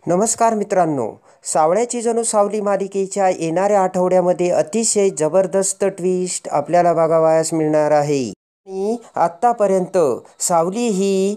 नमस्कार मित्रांनो, सावळ्याची जणू सावली मालिकेच्या येणाऱ्या आठवड्यामध्ये अतिशय जबरदस्त ट्विस्ट आपल्याला बघावयास मिळणार आहे. आणि आत्तापर्यंत सावली ही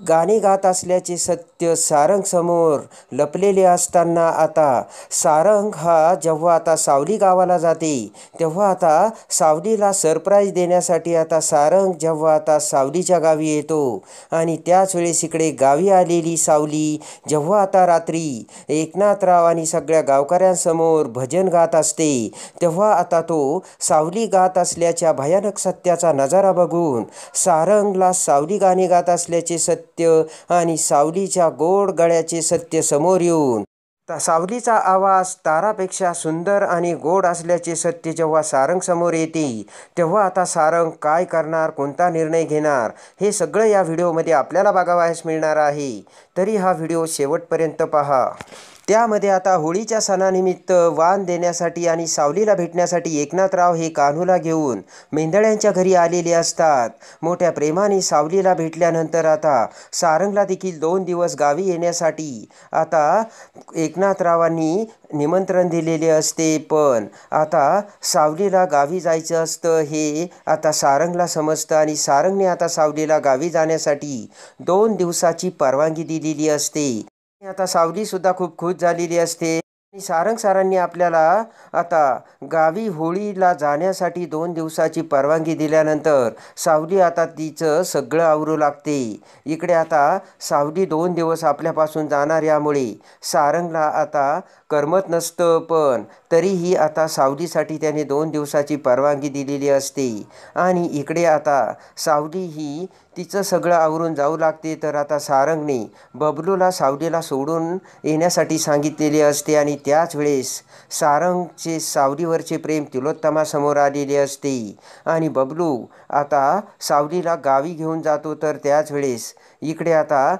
गाणे गात असल्याचे सत्य सारंग समोर लपलेले असताना आता सारंग हा जेव्हा आता सावली गावाला जाते तेव्हा आता सावलीला सरप्राईज देण्यासाठी आता सारंग जेव्हा आता सावलीच्या गावी येतो आणि त्याच वेळेस इकडे गावी आलेली सावली जेव्हा आता रात्री एकनाथराव आणि सगळ्या गावकऱ्यांसमोर भजन गात असते तेव्हा आता तो सावली गात असल्याच्या भयानक सत्याचा नजारा बघून सारंगला सावली गाणे गात असल्याचे सत्य आणि सावलीच्या गोड गळ्याचे सत्य समोर येऊन सावलीचा आवाज तारापेक्षा सुंदर आणि गोड असल्याचे सत्य जेव्हा सारंग समोर येते तेव्हा आता सारंग काय करणार, कोणता निर्णय घेणार, हे सगळं या व्हिडिओमध्ये आपल्याला बघावयास मिळणार आहे. तरी हा व्हिडिओ शेवटपर्यंत पहा. त्यामध्ये आता होळीच्या सणानिमित्त वाण देण्यासाठी आणि सावलीला भेटण्यासाठी एकनाथराव हे कान्हूला घेऊन मेंढळ्यांच्या घरी आलेले असतात. मोठ्या प्रेमाने सावलीला भेटल्यानंतर आता सारंगला देखील 2 दिवस गावी येण्यासाठी आता एकनाथरावांनी निमंत्रण दिलेले असते. पण आता सावलीला गावी जायचं असतं हे आता सारंगला समजतं आणि सारंगने आता सावलीला गावी जाण्यासाठी 2 दिवसाची परवानगी दिलेली असते. आता सावलीसुद्धा खूप खुश झालेली असते. आणि सारंग सरांनी आपल्याला आता गावी होळीला जाण्यासाठी 2 दिवसाची परवानगी दिल्यानंतर सावली आता तिचं सगळं आवरू लागते. इकडे आता सावली 2 दिवस आपल्यापासून जाणार यामुळे सारंगला आता करमत नसतं. पण तरीही आता सावलीसाठी त्याने 2 दिवसाची परवानगी दिलेली असते. आणि इकडे आता सावली ही तिचं सगळं आवरून जाऊ लागते. तर आता सारंगने बबलूला सावलीला सोडून येण्यासाठी सांगितलेले असते आणि त्याच वेळेस सारंगचे सावलीवरचे प्रेम तिलोत्तमासमोर आलेले असते आणि बबलू आता सावलीला गावी घेऊन जातो. तर त्याच वेळेस इकडे आता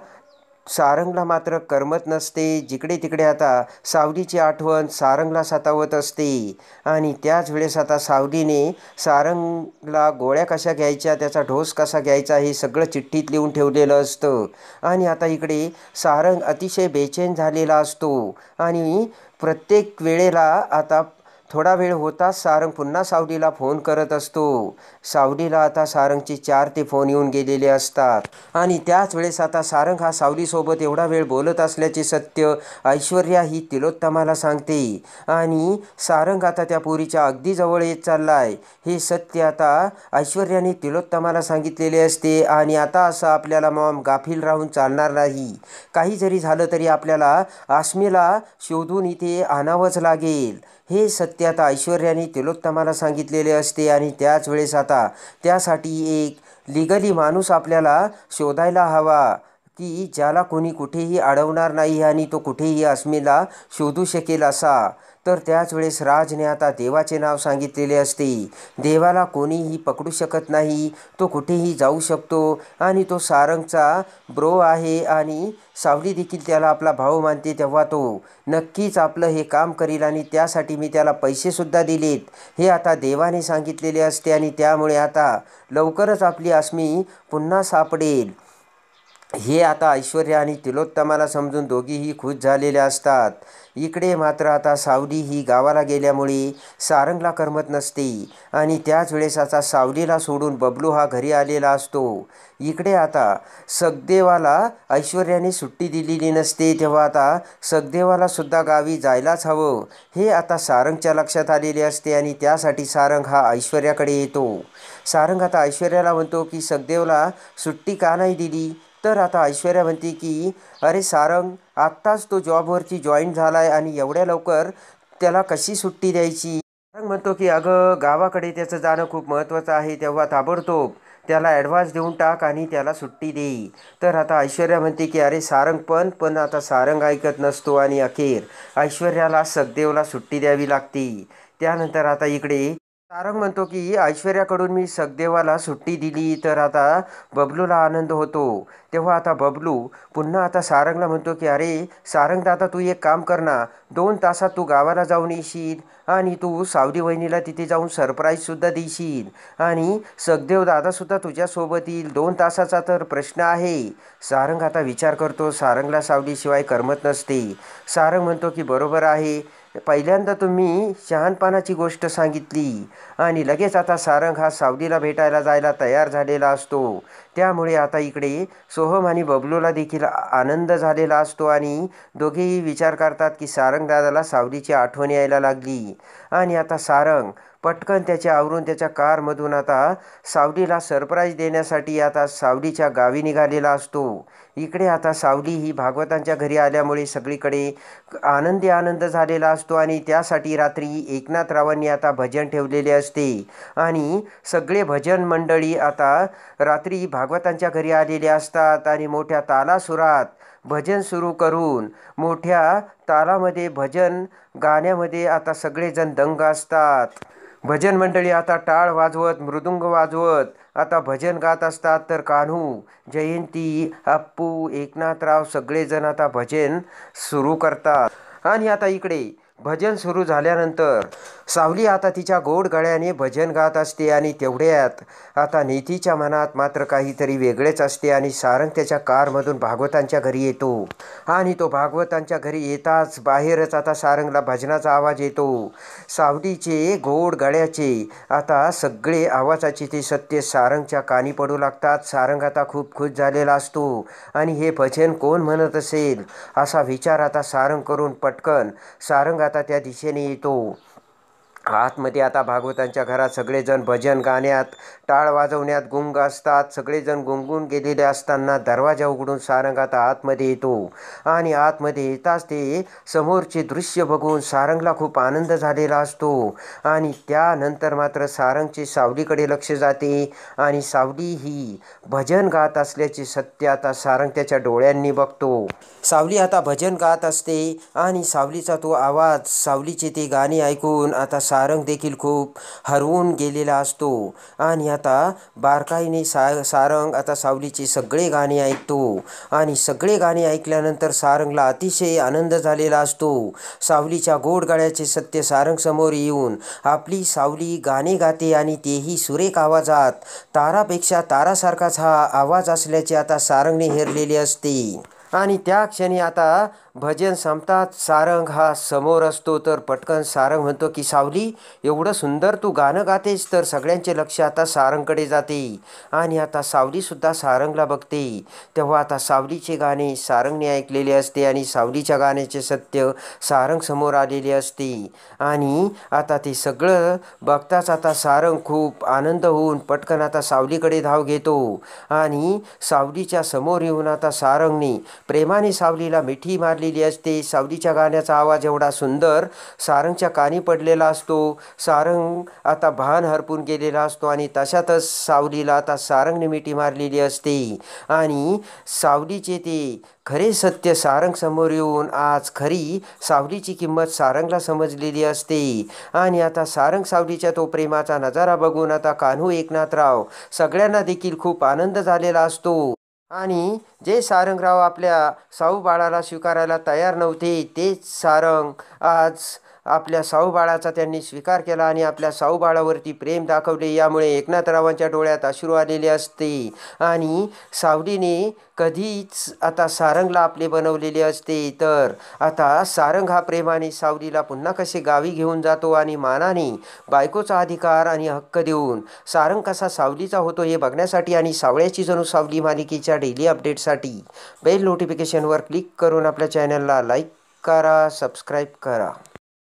सारंगला मात्र करमत नसते. जिकडे तिकडे आता सावलीची आठवण सारंगला सतावत असते आणि त्याच वेळेस आता सावलीने सारंगला गोळ्या कशा घ्यायच्या, त्याचा डोस कसा घ्यायचा हे सगळं चिठ्ठीत लिहून ठेवलेलं असतं. आणि आता इकडे सारंग अतिशय बेचैन झालेला असतो आणि प्रत्येक वेळेला आता थोडा वेळ होताच सारंग पुन्हा सावलीला फोन करत असतो. सावलीला आता सारंगचे 4 ते फोन येऊन गेलेले असतात. आणि त्याच वेळेस आता सारंग हा सावलीसोबत एवढा वेळ बोलत असल्याचे सत्य ऐश्वर्या ही तिलोत्तमाला सांगते. आणि सारंग आता त्या पोरीच्या अगदी जवळ येत चाललाय हे सत्य आता ऐश्वर्याने तिलोत्तमाला सांगितलेले असते. आणि आता असं आपल्याला मॉम गाफील राहून चालणार नाही. काही जरी झालं तरी आपल्याला आसमीला शोधून इथे आणावंच लागेल हे सत्य आता ऐश्वर्याने तिलोत्तमाला सांगितलेले असते. आणि त्याच वेळेस आता त्यासाठी एक लिगली माणूस आपल्याला शोधायला हवा की ज्याला कोणी कुठेही अडवणार नाही आणि तो कुठेही आसमीला शोधू शकेल असा. तर त्याच वेळेस राजने आता देवाचे नाव सांगितलेले असते. देवाला कोणीही पकडू शकत नाही, तो कुठेही जाऊ शकतो आणि तो सारंगचा ब्रो आहे आणि सावली देखील त्याला आपला भाऊ मानते. तेव्हा तो नक्कीच आपलं हे काम करील आणि त्यासाठी मी त्याला पैसेसुद्धा दिलेत हे आता देवाने सांगितलेले असते. आणि त्यामुळे आता लवकरच आपली आसमी पुन्हा सापडेल हे आता ऐश्वर्या आणि तिलोत्तमाला समजून दोघीही खुश झालेल्या असतात. इकडे मात्र आता सावली ही गावाला गेल्यामुळे सारंगला करमत नसते आणि त्याच वेळेस आता सावलीला सोडून बबलू हा घरी आलेला असतो. इकडे आता सगदेवाला ऐश्वर्याने सुट्टी दिलेली नसते. तेव्हा आता सगदेवाला सुद्धा गावी जायलाच हवं हे आता सारंगच्या लक्षात आलेले असते आणि त्यासाठी सारंग हा ऐश्वर्याकडे येतो. सारंग आता ऐश्वर्याला म्हणतो की सगदेवला सुट्टी का नाही दिली. तर आता ऐश्वर्या म्हणते की अरे सारंग, आत्ताच तो जॉबवरती जॉईन झाला आहे आणि एवढ्या लवकर त्याला कशी सुट्टी द्यायची. सारंग म्हणतो की अगं, गावाकडे त्याचं जाणं खूप महत्त्वाचं आहे, तेव्हा ताबडतोब त्याला ॲडव्हान्स देऊन टाक आणि त्याला सुट्टी दे. तर आता ऐश्वर्या म्हणते की अरे सारंग पण आता सारंग ऐकत नसतो आणि अखेर ऐश्वर्याला सगदेवला सुट्टी द्यावी लागते. त्यानंतर आता इकडे सारंग म्हणतो की ऐश्वर्याकडून मी सगदेवाला सुट्टी दिली तर आता बबलूला आनंद होतो. तेव्हा आता बबलू पुन्हा आता सारंगला म्हणतो की अरे सारंग दादा, तू एक काम कर ना, 2 तासात तू गावाला जाऊन येशील आणि तू सावली वहिनीला तिथे जाऊन सरप्राईजसुद्धा देशील आणि सगदेव दादासुद्धा तुझ्यासोबत येईल. 2 तासाचा तर प्रश्न आहे. सारंग आता विचार करतो. सारंगला सावलीशिवाय करमत नसते. सारंग म्हणतो की बरोबर आहे, पहिल्यांदा तुम्ही शहाणपणाची गोष्ट सांगितली. आणि लगेच आता सारंग हा सावलीला भेटायला जायला तयार झालेला असतो. त्यामुळे आता इकडे सोहम आणि बबलूला देखील आनंद झालेला असतो आणि दोघेही विचार करतात की सारंग दादाला सावलीची आठवण यायला लागली. आणि आता सारंग पटकन त्याच्या आवरून त्याच्या कारमधून आता सावलीला सरप्राईज देण्यासाठी आता सावलीच्या गावी निघालेला असतो. इकडे आता सावली ही भागवतांच्या घरी आल्यामुळे सगळीकडे आनंदी आनंद झालेला असतो आणि त्यासाठी रात्री एकनाथरावांनी आता भजन ठेवलेले असते आणि सगळे भजन मंडळी आता रात्री भागवतांच्या घरी आलेले असतात आणि मोठ्या तालासुरात भजन सुरू करून मोठ्या तालामध्ये भजन गाण्यामध्ये आता सगळेजण दंग असतात. भजन मंडळी आता टाळ वाजवत मृदुंग वाजवत आता भजन गात असतात. तर कान्हू, जयंती, अप्पू, एकनाथराव सगळेजण आता भजन सुरू करतात. आणि आता इकडे भजन सुरू झाल्यानंतर सावली आता तिच्या गोड गळ्याने भजन गात असते आणि तेवढ्यात आता नीतीच्या मनात मात्र काहीतरी वेगळेच असते आणि सारंग त्याच्या कारमधून भागवतांच्या घरी येतो. आणि तो भागवतांच्या घरी येताच बाहेरच आता सारंगला भजनाचा आवाज येतो. सावलीचे गोड गळ्याचे आता सगळे आवाजाचे ते सत्य सारंगच्या कानी पडू लागतात. सारंग आता खूप खुश झालेला असतो आणि हे भजन कोण म्हणत असेल असा विचार आता सारंग करून पटकन सारंग आता त्या दिशेने येतो. आतमध्ये आता भागवतांच्या घरात सगळेजण भजन गाण्यात टाळ वाजवण्यात गुंग असतात. सगळेजण गुंगून गेलेले असताना दरवाजा उघडून सारंग आता आतमध्ये येतो आणि आतमध्ये येताच ते समोरचे दृश्य बघून सारंगला खूप आनंद झालेला असतो. आणि त्यानंतर मात्र सारंगचे सावलीकडे लक्ष जाते आणि सावली ही भजन गात असल्याचे सत्य आता सारंग त्याच्या डोळ्यांनी बघतो. सावली आता भजन गात असते आणि सावलीचा तो आवाज, सावलीचे ते गाणे ऐकून आता सारंग देखील खूप हरवून गेलेला असतो. आणि आता बारकाईने सारंग आता सावलीचे सगळे गाणे ऐकतो आणि सगळे गाणे ऐकल्यानंतर सारंगला अतिशय आनंद झालेला असतो. सावलीच्या गोड गळ्याचे सत्य सारंग समोर येऊन आपली सावली गाणे गाते आणि तेही सुरेख आवाजात. तारापेक्षा तारासारखाच हा आवाज असल्याचे आता सारंगने हेरलेले असते. आणि त्या क्षणी आता भजन संपतात. सारंग हा समोर असतो. तर पटकन सारंग म्हणतो की सावली, एवढं सुंदर तू गाणं गातेस. तर सगळ्यांचे लक्ष आता सारंगकडे जाते आणि आता सावलीसुद्धा सारंगला बघते. तेव्हा आता सावलीचे गाणे सारंगने ऐकलेले असते आणि सावलीच्या गाण्याचे सत्य सारंग समोर आलेले असते. आणि आता ते सगळं बघताच आता सारंग खूप आनंद होऊन पटकन आता सावलीकडे धाव घेतो आणि सावलीच्या समोर येऊन आता सारंगने प्रेमाने सावलीला मिठी मारलेली असते. सावलीच्या गाण्याचा आवाज एवढा सुंदर सारंगच्या कानी पडलेला असतो. सारंग आता भान हरपून गेलेला असतो आणि तशातच सावलीला आता सारंगने मिठी मारलेली असते. आणि सावलीचे ते खरे सत्य सारंग समोर येऊन आज खरी सावलीची किंमत सारंगला समजलेली असते. आणि आता सारंग सावलीच्या तो प्रेमाचा नजारा बघून आता कान्हू, एकनाथराव सगळ्यांना देखील खूप आनंद झालेला असतो. आणि जे सारंगराव आपल्या साऊबाळाला स्वीकारायला तयार नव्हते, तेच सारंग आज आपल्या साऊबाळाचा त्यांनी स्वीकार केला आणि आपल्या साऊबाळावरती प्रेम दाखवले. यामुळे एकनाथरावांच्या डोळ्यात अश्रू आलेले असते आणि सावलीने कधीच आता सारंगला आपले बनवलेले असते. तर आता सारंग हा प्रेमाने सावलीला पुन्हा कसे गावी घेऊन जातो आणि मानाने बायकोचा अधिकार आणि हक्क देऊन सारंग कसा सावलीचा होतो हे बघण्यासाठी आणि सावळ्याची जणू सावली मालिकेच्या डेली अपडेटसाठी बेल नोटिफिकेशनवर क्लिक करून आपल्या चॅनलला लाईक करा, सबस्क्राईब करा.